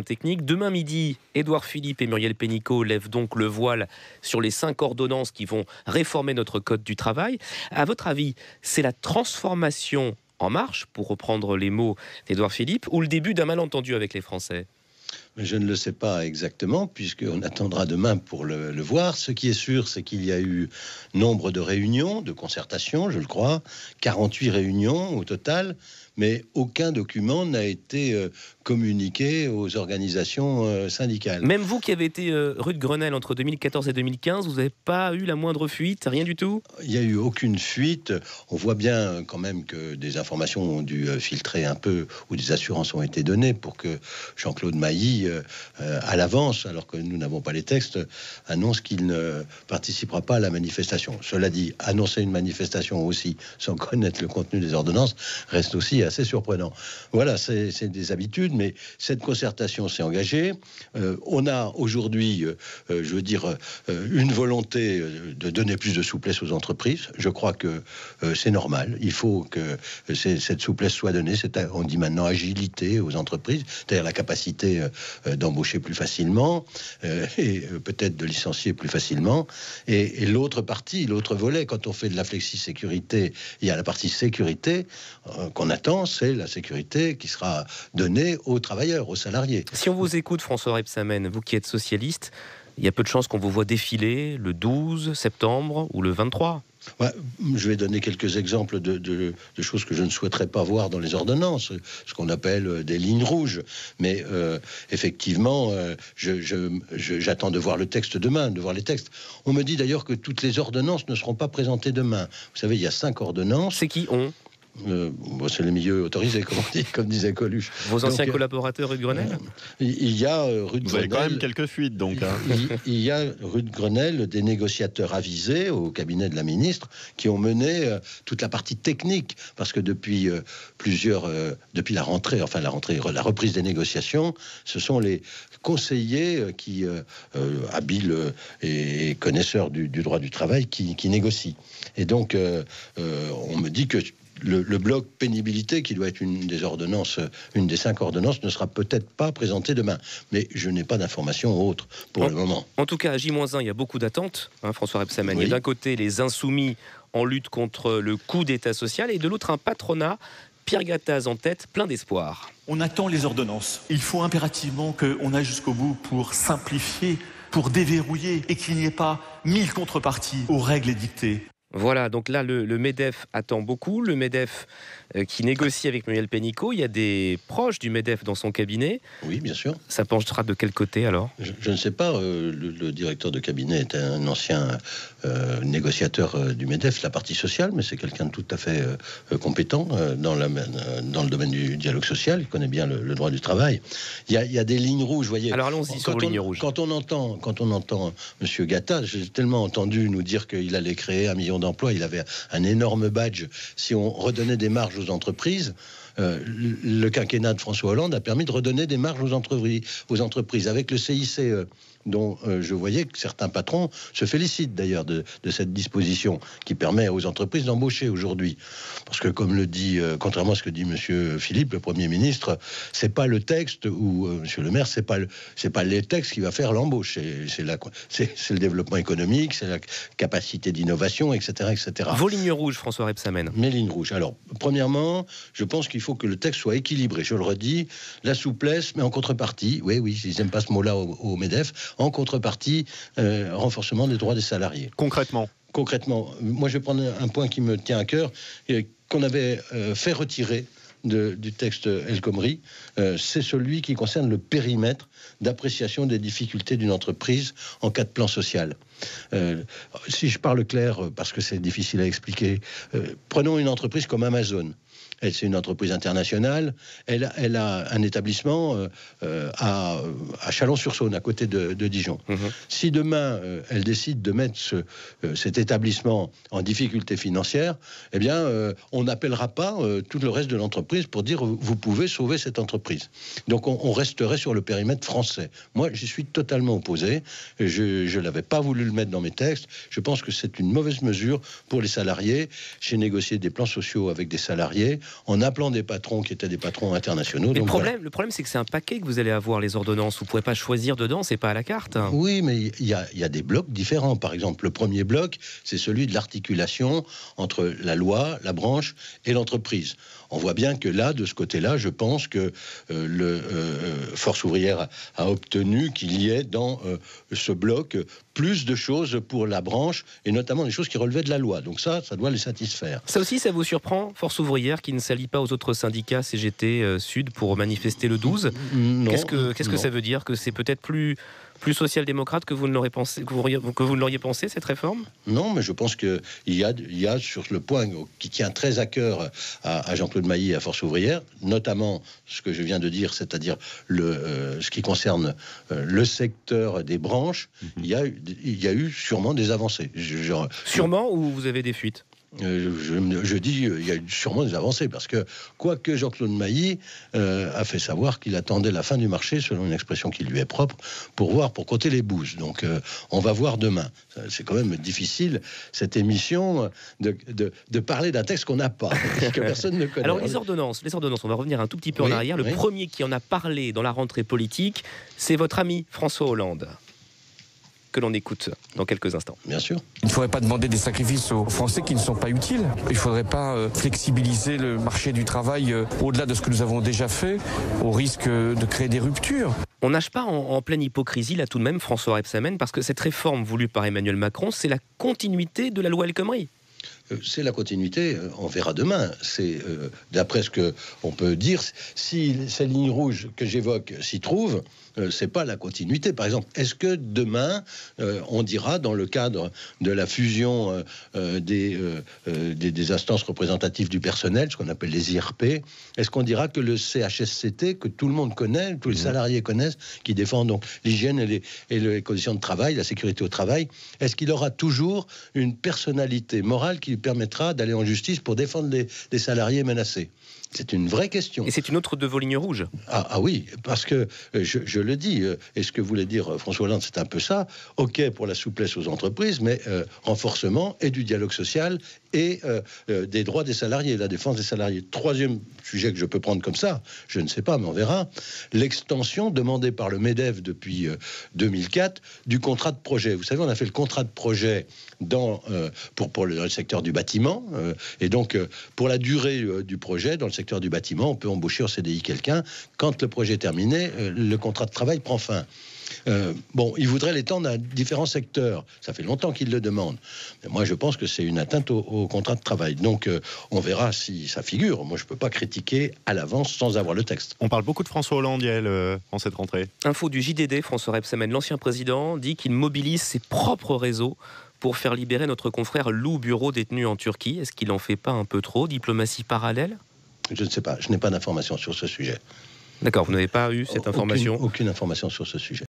technique. Demain midi, Édouard Philippe et Muriel Pénicaud lèvent donc le voile sur les 5 ordonnances qui vont réformer notre code du travail. À votre avis, c'est la transformation en marche, pour reprendre les mots d'Édouard Philippe, ou le début d'un malentendu avec les Français ? Je ne le sais pas exactement, puisqu'on attendra demain pour le voir. Ce qui est sûr, c'est qu'il y a eu nombre de réunions, de concertations, je le crois, 48 réunions au total, mais aucun document n'a été communiqué aux organisations syndicales. Même vous qui avez été rue de Grenelle entre 2014 et 2015, vous n'avez pas eu la moindre fuite, rien du tout ? Il n'y a eu aucune fuite. On voit bien quand même que des informations ont dû filtrer un peu, ou des assurances ont été données pour que Jean-Claude Mailly, à l'avance, alors que nous n'avons pas les textes, annonce qu'il ne participera pas à la manifestation. Cela dit, annoncer une manifestation aussi sans connaître le contenu des ordonnances reste aussi assez surprenant. Voilà, c'est des habitudes, mais cette concertation s'est engagée. On a aujourd'hui, une volonté de donner plus de souplesse aux entreprises. Je crois que c'est normal. Il faut que cette souplesse soit donnée. On dit maintenant agilité aux entreprises, c'est-à-dire la capacité d'embaucher plus facilement et peut-être de licencier plus facilement. Et l'autre partie, l'autre volet, quand on fait de la flexi-sécurité, il y a la partie sécurité qu'on attend, c'est la sécurité qui sera donnée aux travailleurs, aux salariés. Si on vous écoute, François Rebsamen, vous qui êtes socialiste, il y a peu de chances qu'on vous voit défiler le 12 septembre ou le 23. Ouais, je vais donner quelques exemples de choses que je ne souhaiterais pas voir dans les ordonnances, ce qu'on appelle des lignes rouges. Mais effectivement, j'attends de voir le texte demain, de voir les textes. On me dit d'ailleurs que toutes les ordonnances ne seront pas présentées demain. Vous savez, il y a 5 ordonnances. C'est qui on ? C'est les milieux autorisés, comme disait Coluche. Vos anciens collaborateurs rue de Grenelle ? Il y a rue de Grenelle. Vous avez quand même quelques fuites, donc. Hein. Il y a rue de Grenelle des négociateurs avisés au cabinet de la ministre qui ont mené toute la partie technique, parce que depuis la reprise des négociations, ce sont les conseillers qui habiles et connaisseurs du droit du travail qui négocient. Et donc, on me dit que le bloc pénibilité, qui doit être une des 5 ordonnances, ne sera peut-être pas présenté demain. Mais je n'ai pas d'informations autres pour le moment. En tout cas, à J-1, il y a beaucoup d'attentes, François Rebsamen. Oui. Il y a d'un côté les insoumis en lutte contre le coup d'État social, et de l'autre un patronat, Pierre Gattaz en tête, plein d'espoir. On attend les ordonnances. Il faut impérativement qu'on aille jusqu'au bout pour simplifier, pour déverrouiller, et qu'il n'y ait pas 1000 contreparties aux règles édictées. Voilà, donc là, le MEDEF attend beaucoup. Le MEDEF qui négocie avec Muriel Pénicaud. Il y a des proches du MEDEF dans son cabinet. Oui, bien sûr. Ça penchera de quel côté, alors ? Je ne sais pas. Le directeur de cabinet est un ancien négociateur du MEDEF, la partie sociale, mais c'est quelqu'un de tout à fait compétent dans le domaine du dialogue social. Il connaît bien le droit du travail. Il y a des lignes rouges, vous voyez. Alors allons-y sur les lignes rouges. Quand on entend M. Gattaz, j'ai tellement entendu nous dire qu'il allait créer 1 million d'emplois. Il avait un énorme badge. Si on redonnait des marges aux entreprises, le quinquennat de François Hollande a permis de redonner des marges aux entreprises avec le CICE, dont je voyais que certains patrons se félicitent d'ailleurs de cette disposition qui permet aux entreprises d'embaucher aujourd'hui. Parce que, comme le dit, contrairement à ce que dit Monsieur Philippe, le Premier ministre, c'est pas le texte, ou Monsieur le maire, c'est pas les textes qui va faire l'embauche. C'est le développement économique, c'est la capacité d'innovation, etc., etc. Vos lignes rouges, François Rebsamen. Mes lignes rouges. Alors, premièrement, je pense qu'il faut que le texte soit équilibré. Je le redis, la souplesse, mais en contrepartie, oui, ils n'aiment pas ce mot-là au MEDEF, en contrepartie, renforcement des droits des salariés. Concrètement, moi je vais prendre un point qui me tient à cœur, qu'on avait fait retirer du texte El Khomri, c'est celui qui concerne le périmètre d'appréciation des difficultés d'une entreprise en cas de plan social. Si je parle clair, parce que c'est difficile à expliquer, prenons une entreprise comme Amazon. C'est une entreprise internationale. Elle a un établissement à Chalon-sur-Saône, à côté de Dijon. Mmh. Si demain, elle décide de mettre cet établissement en difficulté financière, eh bien, on n'appellera pas tout le reste de l'entreprise pour dire « vous pouvez sauver cette entreprise ». Donc, on resterait sur le périmètre français. Moi, j'y suis totalement opposé. Je n'avais pas voulu le mettre dans mes textes. Je pense que c'est une mauvaise mesure pour les salariés. J'ai négocié des plans sociaux avec des salariés. en appelant des patrons qui étaient des patrons internationaux. Mais donc le problème, c'est que c'est un paquet que vous allez avoir, les ordonnances. Vous ne pourrez pas choisir dedans, c'est pas à la carte. Oui, mais il y a des blocs différents. Par exemple, le premier bloc, c'est celui de l'articulation entre la loi, la branche et l'entreprise. On voit bien que là, de ce côté-là, je pense que Force ouvrière a obtenu qu'il y ait dans ce bloc plus de choses pour la branche, et notamment des choses qui relevaient de la loi. Donc ça doit les satisfaire. Ça aussi, ça vous surprend, Force ouvrière, qui ne s'allie pas aux autres syndicats CGT Sud pour manifester le 12 ? Non. Qu'est-ce que ça veut dire ? Que c'est peut-être plus social-démocrate que vous ne l'auriez pensé, cette réforme ? Non, mais je pense qu'il y a sur le point qui tient très à cœur à Jean-Claude Mailly et à Force ouvrière, notamment ce que je viens de dire, c'est-à-dire ce qui concerne le secteur des branches, il y a eu sûrement des avancées. Sûrement, ou vous avez des fuites ? Je dis il y a eu sûrement des avancées, parce que quoique Jean-Claude Mailly a fait savoir qu'il attendait la fin du marché, selon une expression qui lui est propre, pour compter les bouses. Donc on va voir demain. C'est quand même difficile, cette émission, de parler d'un texte qu'on n'a pas, que personne ne connaît. Alors les ordonnances, on va revenir un tout petit peu en arrière. Le premier qui en a parlé dans la rentrée politique, c'est votre ami François Hollande, que l'on écoute dans quelques instants. Bien sûr. Il ne faudrait pas demander des sacrifices aux Français qui ne sont pas utiles. Il ne faudrait pas flexibiliser le marché du travail au-delà de ce que nous avons déjà fait, au risque de créer des ruptures. On nage pas en pleine hypocrisie, là tout de même, François Rebsamen, parce que cette réforme voulue par Emmanuel Macron, c'est la continuité de la loi El Khomri. C'est la continuité, on verra demain. C'est d'après ce qu'on peut dire, si ces lignes rouges que j'évoque s'y trouvent, c'est pas la continuité. Par exemple, est-ce que demain, on dira, dans le cadre de la fusion des instances représentatives du personnel, ce qu'on appelle les IRP, est-ce qu'on dira que le CHSCT, que tout le monde connaît, tous les salariés connaissent, qui défend donc l'hygiène et les conditions de travail, la sécurité au travail, est-ce qu'il aura toujours une personnalité morale qui lui permettra d'aller en justice pour défendre les salariés menacés? C'est une vraie question. Et c'est une autre de vos lignes rouges. Ah oui, parce que je le dis, et ce que voulait dire François Hollande, c'est un peu ça. OK pour la souplesse aux entreprises, mais renforcement et du dialogue social et des droits des salariés, la défense des salariés. Troisième sujet que je peux prendre comme ça, je ne sais pas, mais on verra, l'extension demandée par le MEDEF depuis 2004 du contrat de projet. Vous savez, on a fait le contrat de projet pour le secteur du bâtiment, et donc pour la durée du projet, dans le secteur du bâtiment, on peut embaucher en CDI quelqu'un. Quand le projet est terminé, le contrat de travail prend fin. Ils voudraient l'étendre à différents secteurs. Ça fait longtemps qu'ils le demandent. Mais moi, je pense que c'est une atteinte au contrat de travail. Donc, on verra si ça figure. Moi, je ne peux pas critiquer à l'avance sans avoir le texte. On parle beaucoup de François Hollande, Yael, en cette rentrée. Info du JDD, François Rebsamen, l'ancien président, dit qu'il mobilise ses propres réseaux pour faire libérer notre confrère Lou Bureau détenu en Turquie. Est-ce qu'il en fait pas un peu trop? Diplomatie parallèle? Je ne sais pas. Je n'ai pas d'informations sur ce sujet. D'accord, vous n'avez pas eu cette information? Aucune information sur ce sujet.